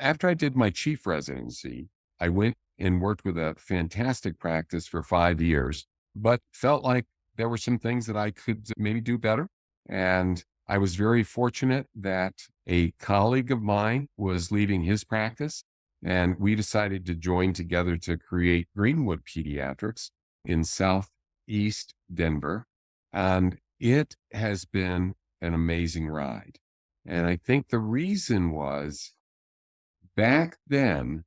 After I did my chief residency, I went and worked with a fantastic practice for 5 years, but felt like there were some things that I could maybe do better. And I was very fortunate that a colleague of mine was leaving his practice, and we decided to join together to create Greenwood Pediatrics in Southeast Denver. And it has been an amazing ride. And I think the reason was back then,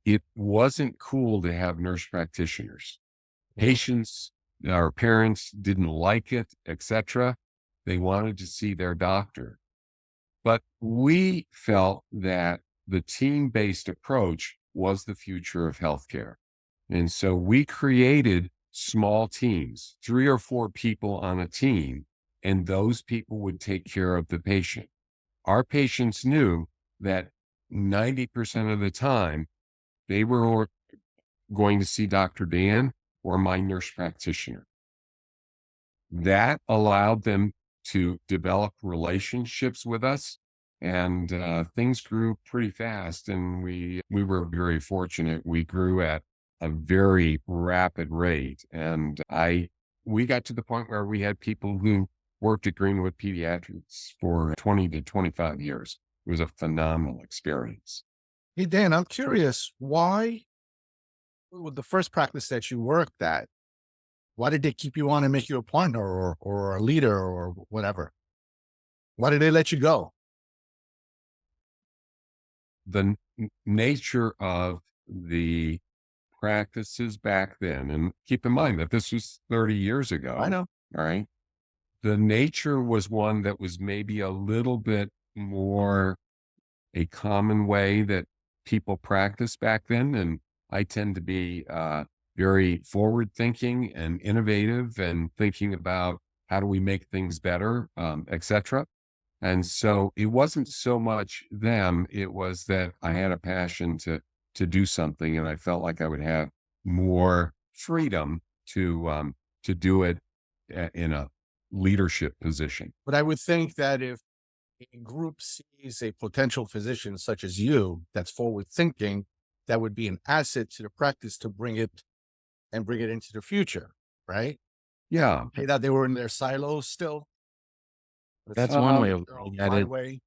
it wasn't cool to have nurse practitioners. Patients or parents didn't like it, etc. They wanted to see their doctor. But we felt that the team-based approach was the future of healthcare. And so we created small teams, 3 or 4 people on a team, and those people would take care of the patient. Our patients knew that 90% of the time they were going to see Dr. Dan or my nurse practitioner. That allowed them to develop relationships with us, and things grew pretty fast. And we were very fortunate. We grew at a very rapid rate, and we got to the point where we had people who worked at Greenwood Pediatrics for 20 to 25 years. It was a phenomenal experience. Hey, Dan, I'm curious, why with the first practice that you worked at, why did they keep you on and make you a partner or a leader or whatever? Why did they let you go? The nature of the practices back then, and keep in mind that this was 30 years I ago, know. all right? The nature was one that was maybe a little bit more a common way that people practice back then. And I tend to be very forward thinking and innovative and thinking about how do we make things better, etc. And so it wasn't so much them, it was that I had a passion to do something, and I felt like I would have more freedom to do it in a leadership position. But I would think that if a group sees a potential physician such as you that's forward thinking, that would be an asset to the practice to bring it and bring it into the future, right? Yeah. Hey, that they were in their silos still. That's It's one way of their own looking at it. way.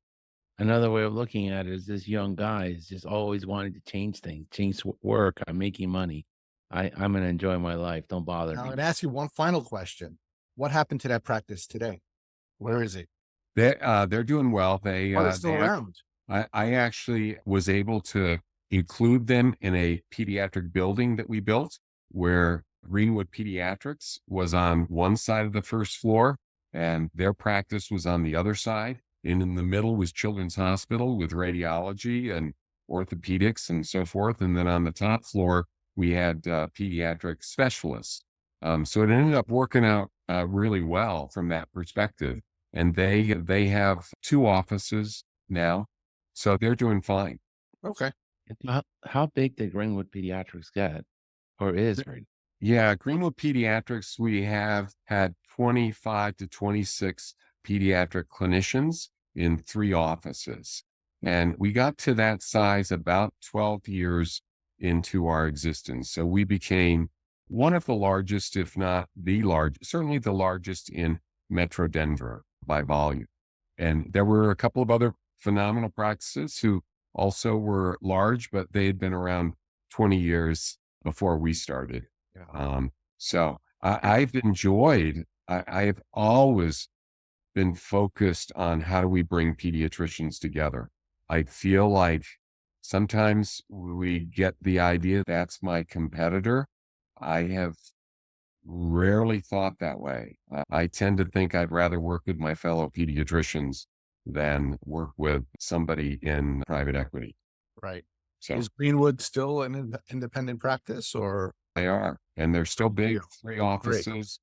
Another way of looking at it is this young guy is just always wanting to change things, change work. I'm making money. I'm gonna enjoy my life. Don't bother Now, I'm me. going to ask you one final question. What happened to that practice today? Where is it? They're doing well. Oh, it's still around. I actually was able to include them in a pediatric building that we built where Greenwood Pediatrics was on one side of the first floor and their practice was on the other side. And in the middle was Children's Hospital with radiology and orthopedics and so forth. And then on the top floor, we had pediatric specialists. So it ended up working out really well from that perspective. And they have 2 offices now, so they're doing fine. Okay. How big did Greenwood Pediatrics get or is right? Yeah, Greenwood Pediatrics, we have had 25 to 26 pediatric clinicians in 3 offices. And we got to that size about 12 years into our existence. So we became one of the largest, if not the largest, certainly the largest in Metro Denver by volume. And there were a couple of other phenomenal practices who also were large, but they had been around 20 years before we started. So I've enjoyed, I have always been focused on how do we bring pediatricians together. I feel like sometimes we get the idea that's my competitor. I have rarely thought that way. I tend to think I'd rather work with my fellow pediatricians than work with somebody in private equity. Right. So Is Greenwood still an independent practice or? they are, and they're still big, Yeah. 3 Great. offices.